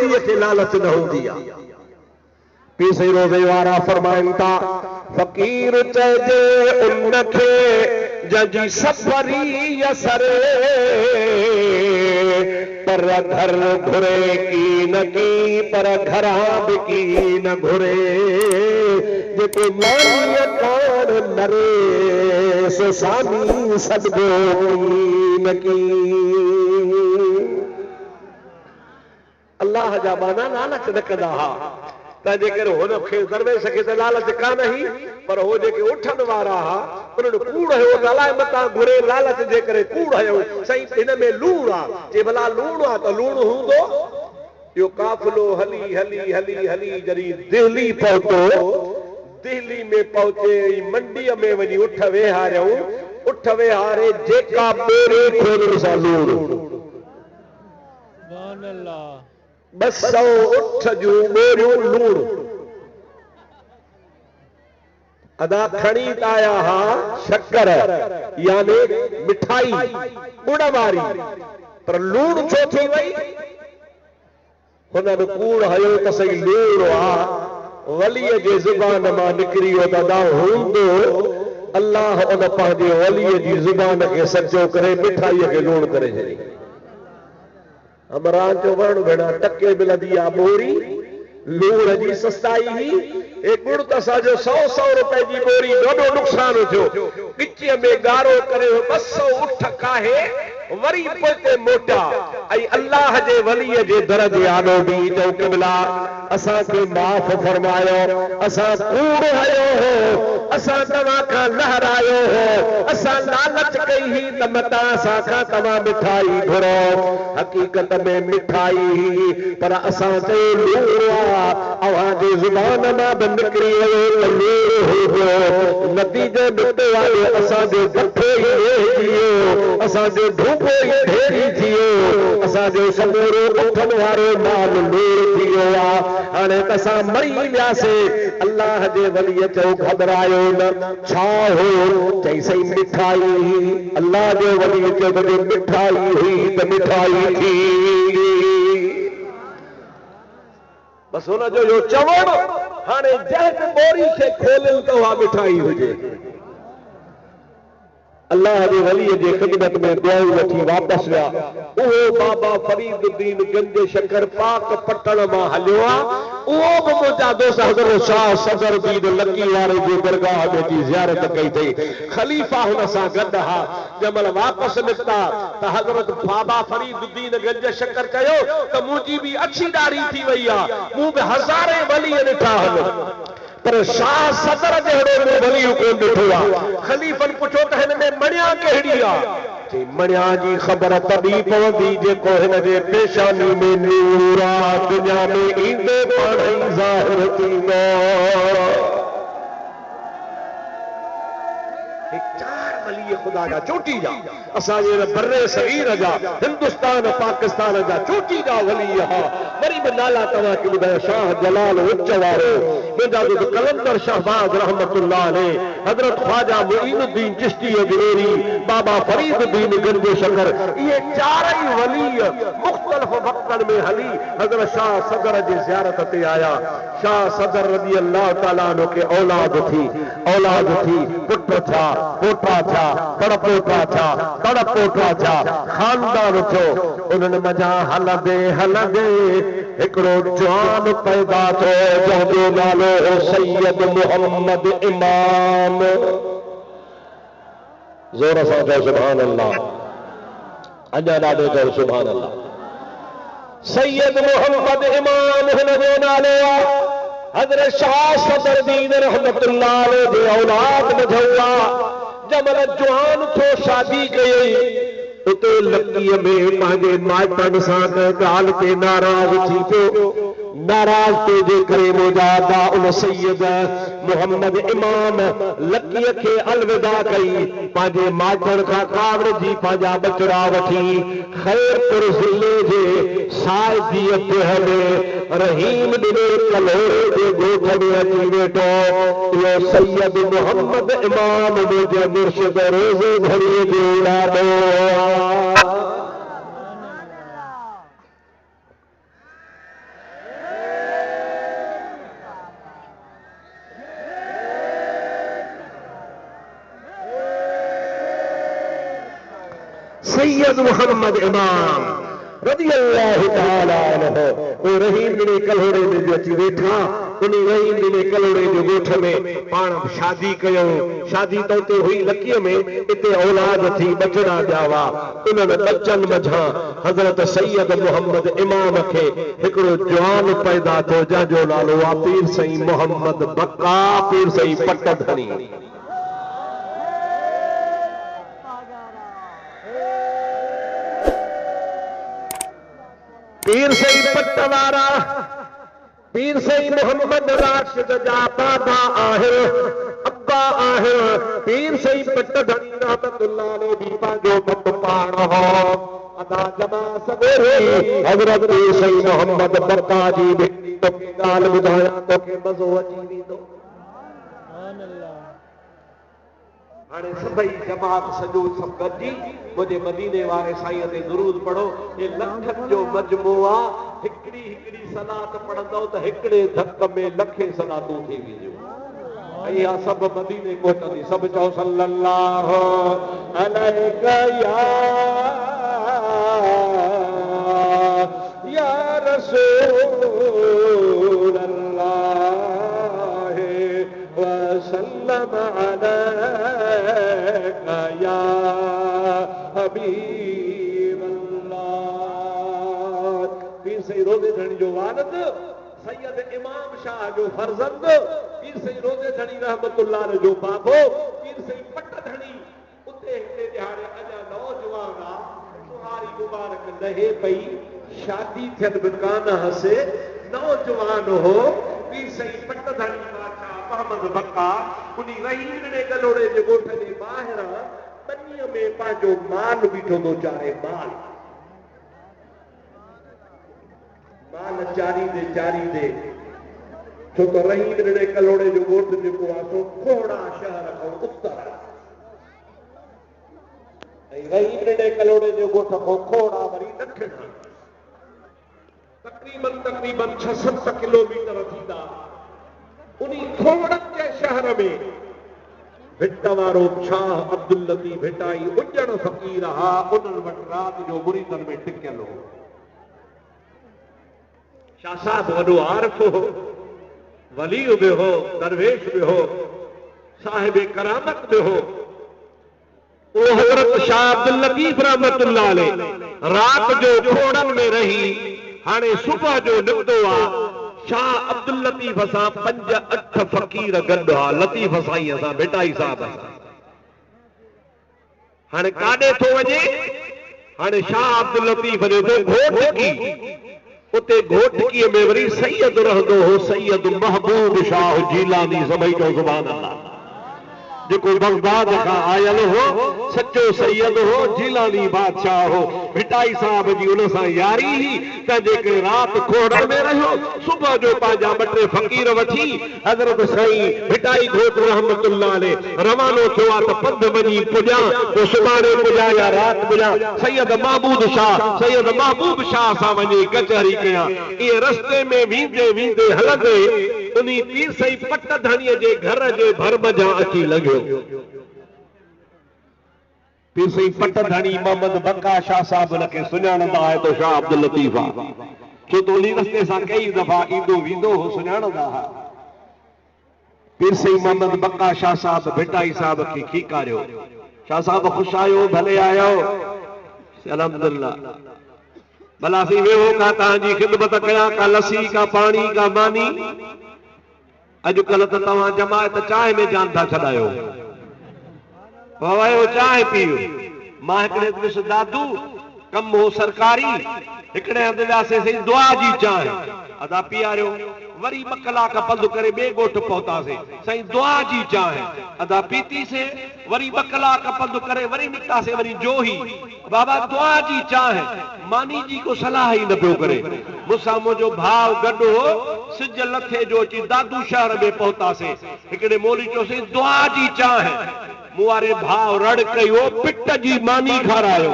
वली के लालच न होंदी आ। पीसे रोज़े वारा फरमाइन था फकीर चइजे उनखे जंहिंजी सफ़री यसरे पर घर घुरे की न की पर घरा भी की न घुरे जेको मानीअ कान नरे सो सामी सदगो की न की। अल्लाह जा माना लालच न कंदा हा तंहिंजे करे हुनखे दरवेश खे त लालच कान ही पर हो जेके उठण वारा हा उन्हनि कूड़ हयो अलाए मतां घुरे लालच जे करे कूड़ हयो साईं हिन में लूण आ जे भला लूण आ त लूण हूंदो। इहो काफ़िलो हली हली हली हली जॾहिं दिल्ली पहुतो दिल्ली में पहुचे मंडीअ में वञी उठ वेहारियऊं उठ वेहारे जेका ॿेड़ी खोलण सां लूण 200 उठ जूं ॿेड़ियूं लूण अदा खणी आया हा शक्कर यानी मिठाई गुड़ वारी पर लूण छो थी वई हुननि कूड़ हयो त सही लूण आ वलीअ जे ज़ुबान मां निकिरी वियो दादा हूंदो अल्लाह उन पंहिंजे वलीअ जी ज़ुबान खे सचो करे मिठाईअ खे लूण करे छॾी। अमरान जो वण भेण टके मिलंदी आहे बोरी लूण जी सस्ताई ही एक गुड़ त असांजो 100 रुपए जी बोरी ॾाढो नुक़सान थियो गिचीअ में गारो करे 200 उठ काहे वरी पोते मोटा ऐं अल्लाह जे वलीअ जे दर जे आॾो बि चओ क़िबला असांखे माफ़ फरमायो असां कूड़ हयो हो असां तव्हां खां लहरायो हो असां लालच कई ही त मतां असां खां तव्हां मिठाई घुरो हक़ीक़त में मिठाई पर असां चयो लूण अव्हां जी ज़ुबान मां बि निकिरी वियो नतीजो निकितो आहे असांजो गठो ई वेहिजी वियो असांजो ढूंढो ई ढेरी थी वियो असांजो समूरो उथण वारो माल लूण थी वियो आहे हाणे त असां मरी वियासीं। अल्लाह जे वलीअ चयो घबरायो न छा हो चई सही मिठाई अल्लाह जो वली चयो त मिठाई हुई त मिठाई थी बस हुनजो जो चवण हाणे जंहिं बोरी खे खोलियो त उहा मिठाई हुजे। अल्लाह जे वलीअ जे ख़िदमत में दुआऊं वठी वापसि विया उहो बाबा फरीदुद्दीन गंज शकर पाक पटण मां हलियो आहे उहो बि मुंहिंजा दोस्त हज़रत शाह सदरुद्दीन लकी वारे जी दरगाह में जी ज़ियारत कई अथई ख़लीफ़ा हुन सां गॾु हा जंहिं महिल वापसि निकिता त हज़रत बाबा फरीदुद्दीन गंज शकर चयो त मुंहिंजी बि अछी ॾाढ़ी थी वई आहे मूं बि हज़ारे वली ॾिठा आहिनि पर शाह सदर जहिड़ो वली कोन ॾिठो आहे। ख़लीफ़नि पुछो त हिन में मणिया कहिड़ी आहे मणिया जी ख़बर तॾहिं पवंदी जेको हिन जे पेशानी में नूर आहे दुनिया में ईंदे पाण ई ज़ाहिर थींदो। खुदा जा चोटी जा असांजे बर्रे सगीर जा हिंदुस्तान पाकिस्तान जा चोटी जा वली हा वरी बि नाला तव्हांखे ॿुधायो शाह जलाल उच्च वारो मुंहिंजा जो कलंदर शहबाज रहमतुल्लाह अलैह हज़रत ख्वाजा मुईनुद्दीन चिश्ती अजमेरी बाबा फरीदुद्दीन गंज शकर इहे चारई वली मुख़्तलिफ़ वक़्तनि में हली हज़रत शाह सदर जी ज़ियारत ते आया। शाह सदर रज़ी अल्लाह ताला अन्हु खे औलाद थी पुट थिया पोटा थिया तड़पोटा थिया तड़पोटा थिया ख़ानदान थियो उन्हनि मज़ा हलंदे हलंदे हिकिड़ो जवान पैदा थियो जंहिंजो नालो सैयद मोहम्मद इमाम ज़ोर सां चओ सुभान अल्लाह अञा ॾाढो चओ सुभान अल्लाह सैयद मोहम्मद इमाम हिनजो नालो आहे। हज़रत शाह सदरुद्दीन रहमतुल्लाह अलैह जे औलाद में थियो जमल जवान थियो शादी कई उते लकीअ में पंहिंजे माइटनि सां ॻाल्हि ते नाराज़ थी पियो नाराज़ थिए जे करे मुंहिंजा उन सैयद मोहम्मद इमाम लकीअ खे अलविदा कई पंहिंजे माइटनि खां कावड़जी पंहिंजा बचड़ा वठी ख़ैरपुर ज़िले जे साइदीअ में रहीम ॾिने कलोरे जे ॻोठ में अची वेठो इहो सैयद मोहम्मद इमाम मुंहिंजे मुर्शिद रोज़े घड़ीअ जो ॾाढो सैयद मोहम्मद इमाम रज़ी अल्लाह ताला अन्हु ओ रहीम बिन कलोड़े में जो अची वेठा उन रहीम बिन कलोड़े जो गोठ में पाण शादी कयो शादी तो उते हुई लकीअ में इते औलाद थी बचड़ा ॼावा उन्हनि बच्चन मझां हज़रत सैयद मोहम्मद इमाम खे हिकिड़ो जवान पैदा थियो जंहिंजो नालो आहे पीर साईं मोहम्मद बक्का पीर साईं पटधणी पीर साईं पटवारा पीर साईं मोहम्मद राशिद जा बाबा आहिनि अब्बा आहिनि पीर साईं पटधणी रहमतुल्लाह अलैहि भी पंहिंजो बप पाण हो अदा जमा सवेरे हज़रत पीर साईं मोहम्मद बक्का जी ॻाल्हि ॿुधायां तोखे मज़ो अची वेंदो हाणे सभई जमात सॼो सभु गॾिजी मुंहिंजे मदीने वारे साईं ते दुरूद पढ़ो हे लखनि जो मजमो आहे हिकिड़ी हिकिड़ी सलात पढ़ंदव त हिकिड़े धक में लखे सलातूं थी वेंदियूं ऐं इहा सभु मदीने पहुचंदी सभु चओ सल्लल्लाहु अलैका या रसूल अल्लाह वसल्लम अलैका या हबीब अल्लाह पीर साईं रोज़े धणी जो वालिद सैयद इमाम शाह जो फर्जंद पीर साईं रोज़े धणी रहमतुल्लाह जो बाबो पीर साईं पटधणी उते हिते दिहाड़े अञा नौजवान तुम्हारी मुबारक लहे पई शादी थियन बि कान हसे नौजवान हो पीर साईं पटधणी मोहम्मद बक्का उनी रहीम ने गलोड़े जे गोठ जे ॿाहिरां बनीअ में पंहिंजो माल बीठो थो चारे माल चारी दे छो त रहीम ने गलोड़े जो गोठ जेको आहे सो खोड़ा शहर खां उत्तर ऐं रहीम ने गलोड़े जो गोठ खां खोड़ा वरी ॾखिण तक़रीबन 6-7 किलोमीटर थींदा उन्ही खोड़नि जे शहर में भिट वारो शाह अब्दुल लतीफ भिटाई उजण फ़कीर हा उन्हनि वटि राति जो मुरीदनि में टिकियल हो शाह साहब वॾो आरिफ हो वली बि हो दरवेश बि हो साहिब करामत बि हो उहो हज़रत शाह अब्दुल लतीफ रहमतुल्लाह अलैहि राति जो खोड़नि में रही हाणे सुबुह जो निकितो आहे शाह अब्दुल लतीफ सां 5-8 फ़कीर गॾु आहे लतीफ साईं सां भिटाई साहब हाणे काॾे थो वञे हाणे शाह अब्दुल लतीफ जो घोटकी उते घोटकीअ में वरी सैयद रहंदो हो सैयद महबूब शाह जीलानी सभई चओ सुभान अल्लाह जेको बगदाद खां आयल हो सच्चो सैयद हो जीलानी बादशाह हो भिटाई साहब जी उन सां यारी ही तंहिंजे करे राति खोड़नि में रहियो सुबुह जो पंहिंजा 2-3 फ़कीर वठी हज़रत साईं भिटाई घोट रहमतुल्लाह अलैहि रवानो थियो आहे त पंध वञी पुॼा पोइ सुभाणे पुॼा या राति पुॼा सैयद महबूब शाह सां वञी कचहरी कयां इहे रस्ते में वेंदे हलंदे उन्ही पीर साईं पटधणीअ जे घर जे भरम जा अची लॻियो पीर साईं पटधणी मोहम्मद बक्का शाह साहब उनखे सुञाणंदा आहे तो शाह अब्दुल लतीफ आहे छो त उन रस्ते सां कई दफ़ा ईंदो वेंदो हो सुञाणंदा हुआ पीर साईं मोहम्मद बक्का शाह साहब भिटाई साहब खे खीकारियो शाह साहब ख़ुशि आहियो भले आहियो अल्हम्दुलिल्लाह भला सी वेहो का तव्हांजी ख़िदमत कयां का लस्सी का पाणी का मानी अॼुकल्ह त तव्हां जमायत चांहि में जान था छॾायो वयो चांहि पियो मां हिकिड़े हंधि दादू कम हो सरकारी हिकिड़े हंधि वियासीं साईं दुआ जी चांहि अदा पीआरियो वरी 2 कलाक पंधु करे ॿिए ॻोठ पहुतासीं साईं दुआ जी चांहि अदा पीतीसीं वरी 2 कलाक पंधु करे वरी निकितासीं वरी जोही बाबा दुआ जी चांहि मानी जी को सलाह ही न पियो करे मूंसां मुंहिंजो भाउ गॾु हो सिज लथे जो अची दादू शहर में पहुतासीं हिकिड़े मोली चयोसीं दुआ जी चांहि मूं वारे भाउ रड़ कयो पिट जी मानी खारायो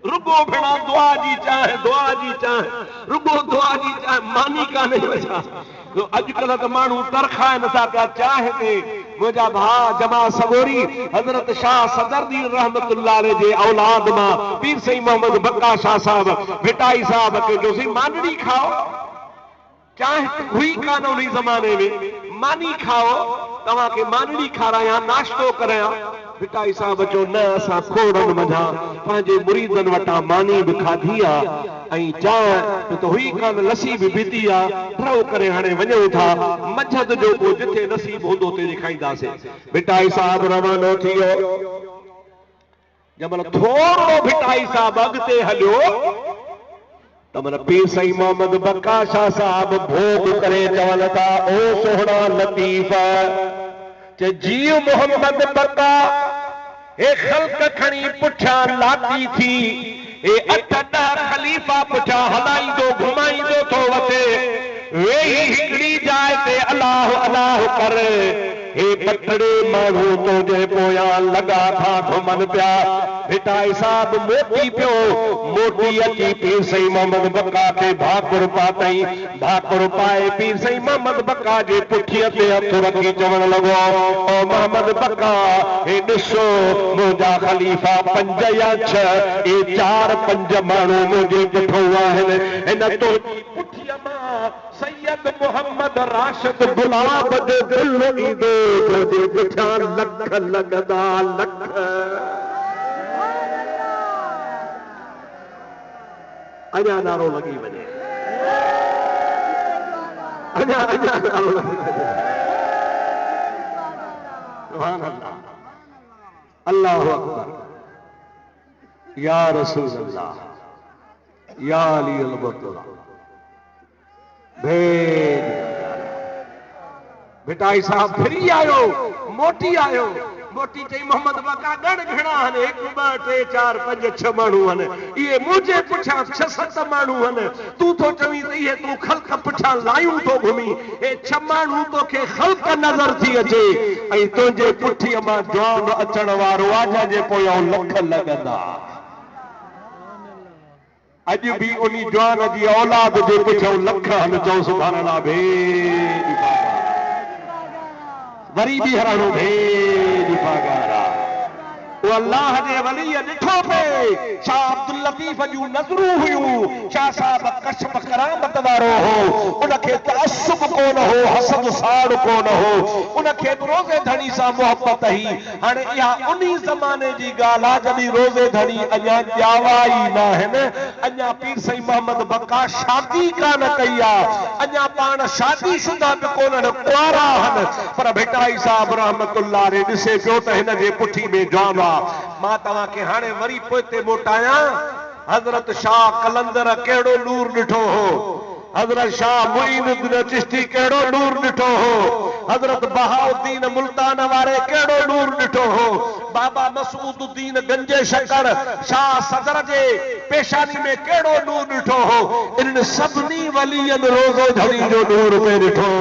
रुगो भेणा दुआ जी चाहे रुगो दुआ जी चाहे मानी काने वजह तो अजकल तो मानू तरखा नथा पिया चाहे ते मुझा भा जमा सगोरी हजरत शाह सदरदीन रहमतुल्लाह अलैह जे औलाद मां पीर सई मोहम्मद बक्का शाह साहब भिटाई साहब के जो सी मानड़ी खाओ चाहे हुई कान उन जमाने में मानी खाओ तवा के मानड़ी खाराया नाश्तो कराया भिटाई साहब जो न असा खोड़न मझा पांजे मुरीदन वटा मानी भी खाधी आ चाहे तो हुई कान लसी भी पीती आ ट्रो करे हाणे वञूं था मझद जो को जिथे नसीब होंदो ते खाईंदासे भिटाई साहब रवानो थियो जमल थोड़ो भिटाई साहब अगते हलियो तमन पीर सई मोहम्मद बक्का शाह साहब भोग करे चवन था ओ सोहना लतीफ चे जीव मोहम्मद बक्का ए खल्क खणी पुठा लाती थी ए अठ ॾह खलीफ़ा पुठा हलाईंदो घुमाईंदो थो वठे वेही हिकड़ी जाइ ते अल्लाह अल्लाह कर हे पटड़े माण्हू तुंहिंजे पोयां लॻा था घुमन पिया भिटाई साहब मोटी पियो मोटी अची पीर सई मोहम्मद बक्का के भाकुर पातई भाकुर पाए पीर सई मोहम्मद बक्का जे पुठीअ ते हथ रखी चवण लॻो ओ मोहम्मद बक्का हे ॾिसो मुंहिंजा खलीफ़ा 5 या 6 ए 4-5 माण्हू मुंहिंजे पुठो आहिनि हिन तुंहिंजी पुठीअ मां सैयद मोहम्मद राशिद गुलाब जो दिल ईंदो जे पुठियां लख लॻंदा लख अञा नारो लगी वञे अञा नारो लगी वञे सुभान अल्लाह अल्लाहु अकबर या रसूल अल्लाह या अली अल बतूला भेज भिटाई साहब फिरी आयो मोटी चई मोहम्मद बक्का गण घणा हने 1 2 3 4 5 6 माण्हू हने ये मुझे पुछा 6-7 माण्हू हने तू तो चवी रही है तू खल्क पुछा लायूं तो घुमी ए 6 माण्हू तो के खल्क नजर थी अचे ऐं तुंहिंजे पुठीअ मां जवान अचण वारो आजा जे पोयां लख लॻंदा अज भी उनी जवान जी औलाद जे पुछो लख हन चओ सुभान अल्लाह भेज वरी भी हरानो भेज पागारा वो अल्लाह जे वली ॾिठो पे शाह अब्दुल लतीफ जूं नज़रूं हुयूं शाह साहब कशफ करामत वारो हो उनखे तअस्सुब कोन हो हसद साड़ कोन हो उनखे रोज़े धणी सां मोहब्बत ही हाणे इहा उन्ही ज़माने जी ॻाल्हि आहे जॾहिं रोज़े धणी अञा ॼावा ई न आहिनि अञा पीर सई मोहम्मद बक्का शादी कान कई आहे अञा पाण शादी शुदा बि कोन्हनि कुंवारा आहिनि पर भिटाई साहब रहमतुल्लाह रे ॾिसे पियो त हिन जे पुठी में जवान मां तव्हां के हाणे वरी पोइते मोटाया हजरत शाह कलंदर केड़ो नूर ॾिठो हो हजरत शाह मुईनुद्दीन चिश्ती केड़ो नूर ॾिठो हो हजरत बहाउद्दीन मुल्तान वारे केड़ो नूर ॾिठो हो बाबा मसूदुद्दीन गंजे शकर शाह सदर जे पेशानी में केड़ो नूर ॾिठो हो इन सभिनी वलियन रोज़ो धड़ी जो नूर पे ॾिठो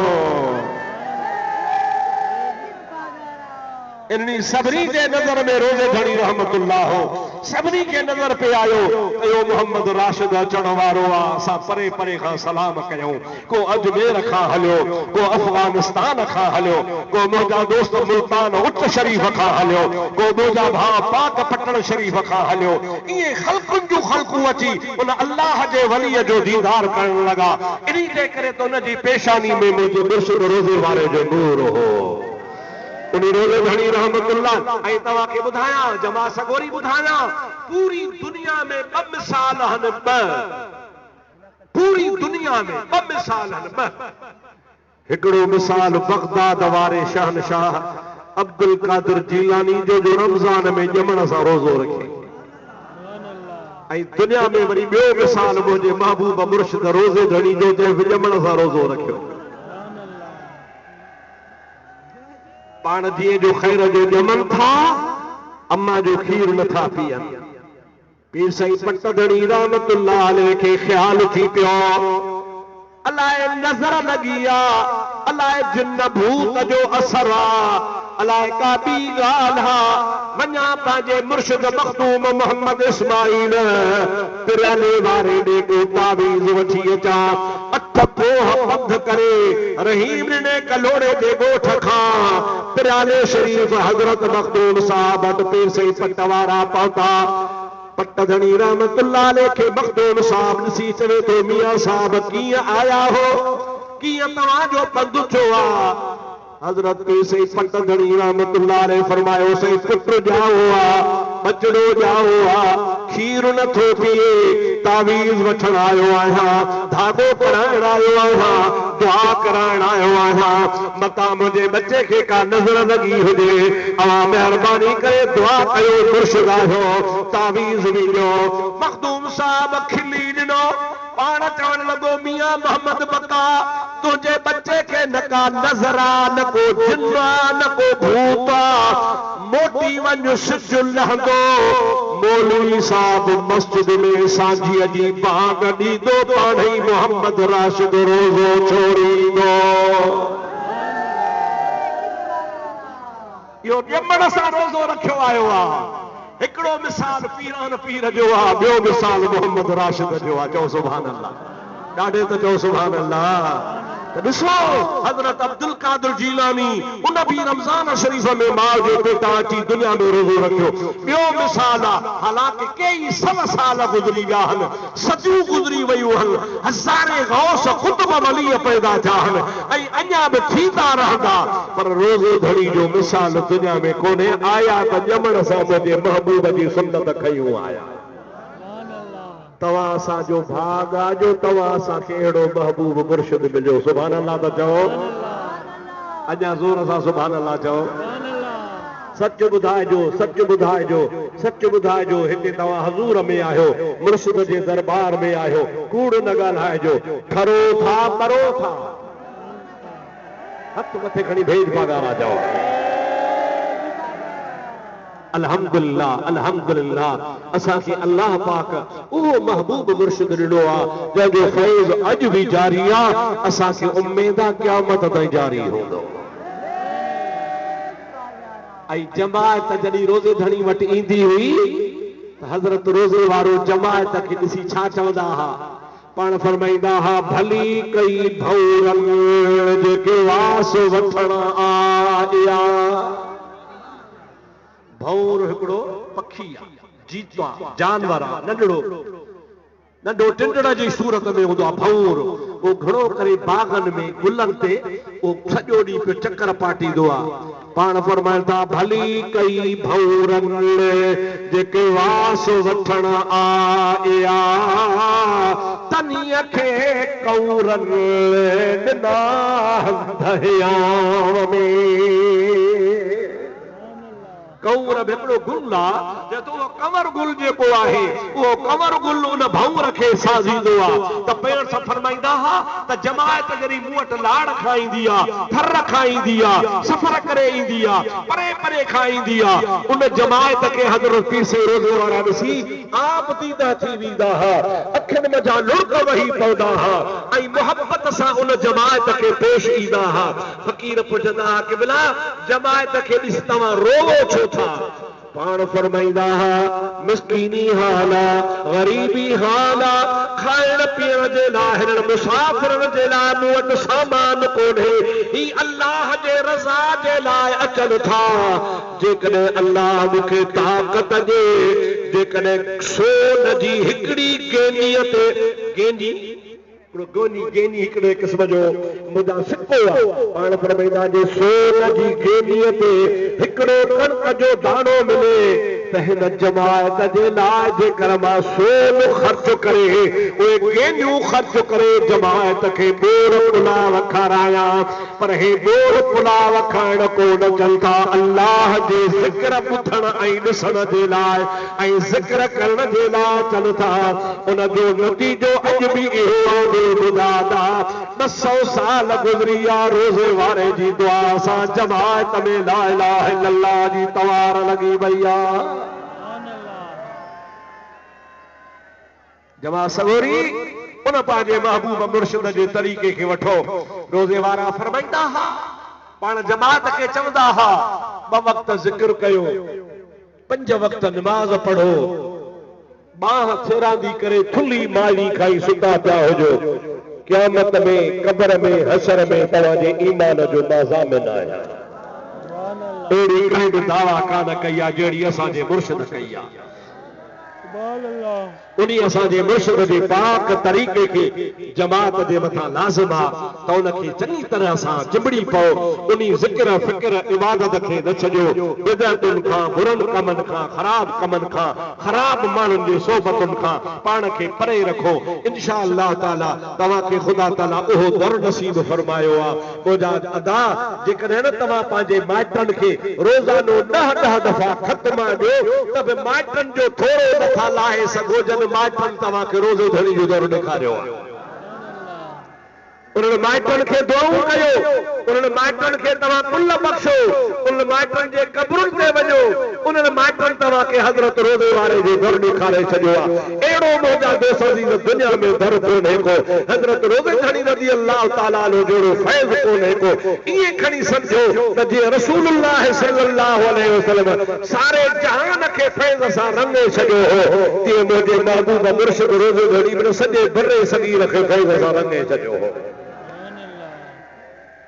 इन्हीं सबरी के नजर में रोज़े धड़ी रहमतुल्लाह हो सबरी के नजर पे आयो यो मोहम्मद राशिद अचण वारो आ सा परे परे खां सलाम कयूं को अजमेर खां हलियो को अफगानिस्तान खां हलियो को मुंहिंजा दोस्त मुल्तान उच्च शरीफ खां हलियो को मुंहिंजा भाउ पाक पटण शरीफ खां हलियो इहे ख़ल्क़ुनि जूं ख़ल्क़ूं अची उन अल्लाह जे वलीअ जो दीदार करण लॻा इन्ही जे करे त उन जी पेशानी में मुंहिंजो मुर्शिद रोज़े वारे जो नूर हो उन्हीं रोज़े धड़ी रहमतुल्लाह ऐं तव्हां खे ॿुधायां जमा सगोरी ॿुधायां पूरी दुनिया में 2 मिसाल हन पूरी दुनिया में 2 मिसाल हन हिकिड़ो मिसाल बगदाद वारे शहनशाह अब्दुल कादिर जीलानी जो रमज़ान में ॼमण सां रोज़ो रखे ऐं दुनिया में वरी ॿियो मिसाल मुंहिंजे महबूब मुर्शिद रोज़े धड़ी जो जंहिं ॼमण सां रोज़ो रखियो पाण धीअ जो ख़ैर जो ॼमन था अम्मा जो खीर नथा पीअनि पीर सई पटधणी रहमतुल्लाह अलैह खे ख्याल थी पियो अलाए नज़र लगी आ अलाए जिन भूत जो असर आ अलाए का ॿी ॻाल्हि हा वञा पंहिंजे मुर्शिद मखदूम मोहम्मद इस्माइल पिराने वारे ॾे को तावीज़ वठी अचां अठ पोह बंध करे रहीम ने कलोड़े जे ॻोठ खां पिराने शरीफ़ हज़रत मखदूम साहब वटि पेसे पट वारा पहुता पट्टधणी रहमतुल्लाह अलैह खे मखदूम साहब ॾिसी चवे थो मियां साहब कीअं आया हो कीअं तव्हांजो पंधु थियो आहे हज़रत पेसे पट्टधणी रहमतुल्लाह अलैह फरमायो सही पुटु ॼाओ आहे बचड़ो ॼाओ आहे खीर नथो पिए तावीज़ वठण आयो आहियां धागो कराइण आयो आहियां दुआ कराइण आयो आहियां मता मुंहिंजे बच्चे खे का नज़र लॻी हुजे अवां महिरबानी करे दुआ कयो मुर्शिद आहियो तावीज़ ॾियो मखदूम साहब खिली ॾिनो पाण चवण लॻो मियां मोहम्मद बका तुंहिंजे बच्चे खे न का नज़र आहे न को जिन आहे न को भूत आहे मोटी वञ सिज लहंदो मौलवी साहब मस्जिद में सांझीअ जी बाग ॾींदो पाण ई मोहम्मद राशिद रोज़ो छोड़ींदो इहो ॼमण सां रोज़ो रखियो आयो आहे हिकिड़ो मिसाल पीरान पीर जो आहे ॿियो मिसाल मोहम्मद राशिद जो आहे चओ सुभान अल्लाह ॾाढे त चओ सुभान अल्लाह ॾिसो हज़रत अब्दुल कादिर जीलानी उन भी रमज़ान शरीफ़ में माउ जो बेटा अची दुनिया में रोज़ो रखियो ॿियो मिसाल आहे हालांकि कई 100 साल गुज़री विया आहिनि सदियूं गुज़री वियूं आहिनि हज़ारे गौस ख़ुतब वली पैदा थिया आहिनि ऐं अञा बि थींदा रहंदा पर रोज़ो धड़ी जो मिसाल दुनिया में कोन्हे आया त ॼमण सां मुंहिंजे महबूब जी सुन्नत खयूं आया तव्हां असांजो भाग आहे जो तव्हां असांखे अहिड़ो महबूब मुर्शिद मिलियो सुभान अल्लाह त चओ अञा ज़ोर सां सुभान अल्लाह चओ सच ॿुधाइजो सच ॿुधाइजो सच ॿुधाइजो हिते तव्हां हज़ूर में आहियो मुर्शिद जे दरबार में आहियो कूड़ न ॻाल्हाइजो खरो था करो था हथ मथे खणी भेज पागारा जाओ अल्हम्दुलिल्लाह अल्हम्दुलिल्लाह असांखे अल्लाह पाक उहो महबूब मुर्शिद ॾिनो आहे जंहिंजो फैज़ अॼु बि जारी आहे असांखे उम्मीद आहे क़यामत ताईं जारी हूंदो ऐं जमायत जॾहिं रोज़े धणी वटि ईंदी हुई त हज़रत रोज़े वारो जमायत खे ॾिसी छा चवंदा हुआ पाण फरमाईंदा हुआ भली कई भौरनि जेके वास वठण आया भौर हिकिड़ो पखी आहे जीतो आहे जानवर आहे नंढो टिंडड़ जी सूरत में हूंदो आहे भौर उहो घणो करे बागनि में गुलनि ते उहो सॼो ॾींहुं पियो चकर पाटींदो आहे पाण फरमाइनि था भली कई भौरनि जेके वास वठण आया तनीअ खे कौरनि ॾिना दहियाम में कौर हिकिड़ो गुल आहे त उहो कंवर गुल जेको आहे उहो कंवर गुल उन भौर खे साज़ींदो आहे त पेर सां फरमाईंदा हुआ त जमायत जॾहिं मूं वटि लाड़ खां ईंदी आहे थर खां ईंदी आहे सफ़र करे ईंदी आहे परे परे खां ईंदी आहे उन जमायत खे हज़रत पीर से रोज़े वारा ॾिसी आप दीदा थी वेंदा हुआ अखियुनि मथां लुड़क वही पवंदा हुआ ऐं मुहबत सां उन जमायत खे पेश ईंदा हुआ फ़क़ीर पुछंदा हुआ कि बिला जमायत खे ॾिसी तव्हां रोवो छो पाण फरमाईंदा मिस्कीनी हाल ग़रीबी हाल खाइण पीअण जे लाइ हिननि मुसाफ़िरनि जे लाइ मूं वटि सामान कोन्हे ही अल्लाह जे रज़ा जे लाइ अचनि था जेकॾहिं अल्लाह मूंखे ताक़त ॾे जेकॾहिं सोन जी हिकिड़ी गेनीअ ते गेनी गेनी हिकिड़े क़िस्म जो मुदा सिक्को आहे पाण फरमाईंदा जे सोन जी गेनीअ ते हिकिड़ो कणक जो दाणो मिले त हिन जमायत जे लाइ जेकर मां सोन ख़र्च करे उहे गेनियूं ख़र्च करे जमायत खे बोर पुलाव खारायां पर हे बोर पुलाव खाइण कोन चनि था अल्लाह जे ज़िक्र ॿुधण ऐं ॾिसण जे लाइ ऐं ज़िक्र करण जे लाइ चनि था उन जो नतीजो अॼु बि इहो आहे बुधादा 200 साल गुज़री आहे रोज़े वारे जी दुआ सां जमायत में ला इलाहा इल्लल्लाह जी तवार लॻी वई आहे जमा सगोरी उन पंहिंजे महबूब मुर्शिद जे तरीक़े खे वठो रोज़े वारा फरमाईंदा हुआ पाण जमात के चवंदा हा 2 वक्त जिक्र कयो 5 वक्त नमाज पढ़ो बाह फेरांदी करे थुली माई खाई सुता पिया हुजो क़यामत में कब्र में हशर में तवाजे ईमान जो माज़ामिन आया एड़ी कहीं दावा कान कया जेड़ी असांजे मुर्शिद कया उन्हीं असांजे मुर्शिद जे पाक तरीक़े के जमात जे मथां लाज़िम आ त उनखे चङी तरह सां चिंबड़ी पओ उन्हीं ज़िक्र फ़िक्र इबादत खे न छॾियो बिदअतुनि खां बुरनि कमनि खां ख़राब कमनि खां ख़राब माण्हुनि जी सोबतुनि खां पाण खे परे रखो इंशा अल्लाह ताला तव्हांखे ख़ुदा ताला उहो दर नसीब फरमायो आहे मुंहिंजा अदा जेकॾहिं न तव्हां पंहिंजे माइटनि खे रोज़ानो 10 दफ़ा ख़त्मा ॾियो त बि माइटनि जो थोरो नथा लाहे सघो जन माइटनि तव्हांखे रोज़ो धणी जो दर ॾेखारियो आहे उन्हनि माइटनि खे दुआऊं कयो उन्हनि माइटनि खे तव्हां कुल बख़्शो उन माइटनि जे क़ब्रुनि ते वञो उन्हनि माइटनि तव्हांखे हज़रत रोज़े वारे जो दर ॾेखारे छॾियो आहे अहिड़ो मुंहिंजा दोस्त जी दुनिया में दर कोन्हे को हज़रत रोज़े धणी रज़ी अल्लाह ताला जो जहिड़ो फैज़ कोन्हे को ईअं खणी सम्झो त जीअं रसूलुल्लाह सल्लल्लाहु अलैहि वसल्लम सारे जहान खे फैज़ सां रंगे छॾियो हो तीअं मुंहिंजे महबूब मुर्शिद रोज़े धणी बि सॼे बर्रे सगीर खे फैज़ सां रंगे छॾियो हो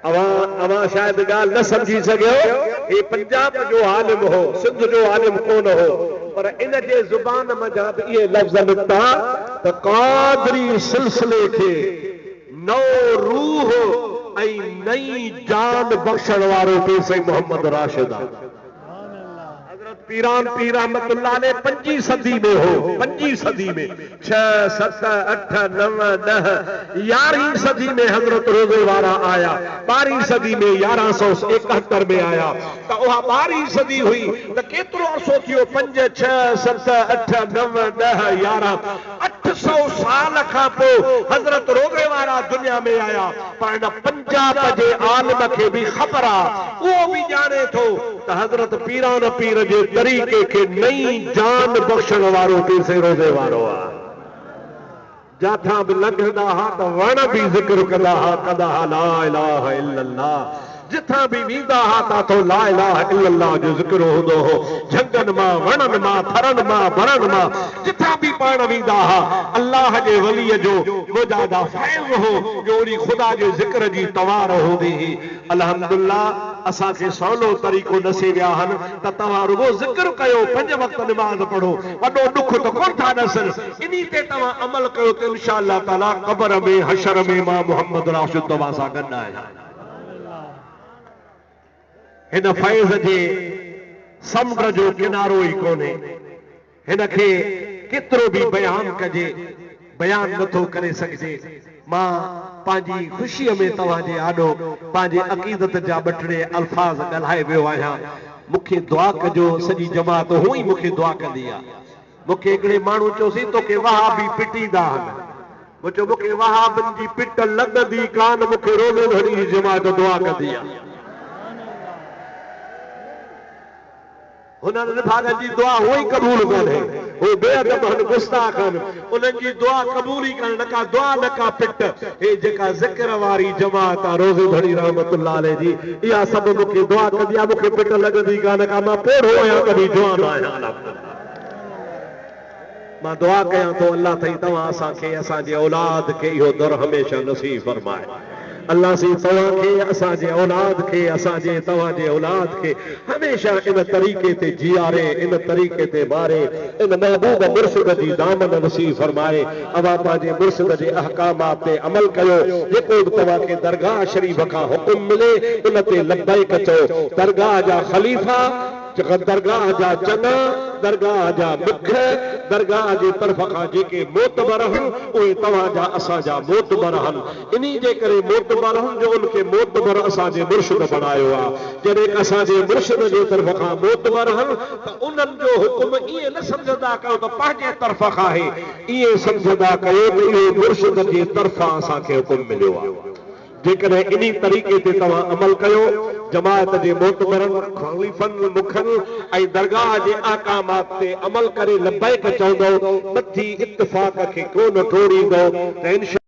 अवां शायद गाल न समझी सघियो ये पंजाब जो आलिम हो सिंध जो आलिम कोन हो पर इन जे ज़ुबान मजा ये लफ्ज़ निकता त क़ादरी सिलसिले खे नओ रूह ऐं नई जान बख़्शण वारो पीर मोहम्मद राशिद हज़रत पीरान पीर रहमतुल्लाह अलैह 5वीं सदी में हो 5वीं सदी में 6 7 8 9 10 11वीं सदी में हजरत रोज़े वारा आया 12वीं सदी में 1171 में आया तो वह 12वीं सदी हुई तो केतरो अरसो थियो 5 6 7 8 9 10 11 800 साल खां पोइ हजरत रोज़े वारा दुनिया में आया पर पंजाब जे आलिम खे भी खबर आ वो भी जाने थो त हजरत पीरान पीर जे तरीक़े के नई जान बख़्शण वारो पीर से रोज़े वारो आ जाथा भी लंघंदा हा त वण भी ज़िक्र कंदा हा ला इलाहा इल्लल्लाह जिथा भी वींदा हा ता तो ला इलाहा इल्लल्लाह जो ज़िक्र होंदो हो झंगन मां वणन मां थरन मां भरन मां जिथा भी पाण वींदा हा अल्लाह जे वलीअ जो मुजादा फैज़ हो जो उनी खुदा जे ज़िक्र जी तवार होंदी ही अल्हम्दुलिल्लाह असां खे सवलो तरीक़ो नसे विया हन त तव्हां रुगो ज़िक्र कयो 5 वक्त नमाज़ पढ़ो वॾो दुख त कोन था नसन इन्ही ते तव्हां अमल कयो त इंशाअल्लाह ताला क़ब्र में हशर में मां मोहम्मद राशिद तव्हां सां गॾु आहियां हिन फैज़ जे समुंड जो किनारो ही कोन्हे हिन खे केतिरो भी बयान कजे बयान नथो करे सघिजे मां पंहिंजी ख़ुशीअ में तव्हांजे आॾो पंहिंजे अक़ीदत जा 2 अल्फाज़ ॻाल्हाए वियो आहियां मूंखे दुआ कजो सॼी जमात हूअं ई मूंखे दुआ कंदी आहे मूंखे हिकिड़े माण्हू चयोसीं तोखे वहाबी पिटींदा आहिनि मूंखे वहाबनि जी पिट लॻंदी कान मूंखे रोज़े धड़ी जी जमात दुआ कंदी आहे उन्हनि भागनि जी दुआ हुई क़बूल कोन्हे वो बेअदब आहिनि गुस्ताख आहिनि उन्हनि जी दुआ क़बूल ई कोन्हे न का दुआ न का पिट हे जेका ज़िक्र वारी जमात आहे रोज़े धड़ी रहमतुल्लाह अलैह जी इहा सभु मूंखे दुआ कंदी आहे मूंखे पिट लॻंदी कान का मां पोढ़ो आहियां कॾहिं जवान आहियां मां दुआ कयां थो अल्लाह ताईं तव्हां असांखे असांजे औलाद खे इहो दर हमेशह नसीब फरमाए अल्लाह से तव्हांखे असांजे औलाद खे असांजे तव्हांजे औलाद खे हमेशह इन तरीक़े ते जियारे इन तरीक़े ते मारे इन महबूब मुर्शिद जी दामन नसीब फरमाए अवां पंहिंजे मुर्शिद जे अहकामात ते अमल कयो जेको बि तव्हांखे दरगाह शरीफ़ खां हुकुम मिले इन ते लब्बैक चओ दरगाह जा ख़लीफ़ा दरगाह जा चना दरगाह जा मुख दरगाह जे तरफ़ खां जेके मोतबर आहिनि उहे तव्हांजा असांजा मोतबर आहिनि इन्ही जे करे मोतबर आहिनि जो उनखे मोतबर असांजे मुर्शिद बणायो आहे जॾहिं असांजे मुर्शिद जे तरफ़ खां मोतबर आहिनि त उन्हनि जो हुकुम ईअं न सम्झंदा कयो त पंहिंजे तरफ़ खां आहे ईअं सम्झंदा कयो त इहो मुर्शिद जे तरफ़ां असांखे हुकुम मिलियो आहे जेकॾहिं इन्ही तरीक़े ते तव्हां अमल कयो जमात जे मोतबरनि ख़लीफ़नि मुखनि ऐं दरगाह जे अहकामात ते अमल करे लब्बैक चवंदो मथी इत्तिफ़ाक़ खे कोन टोड़ींदो त इंशा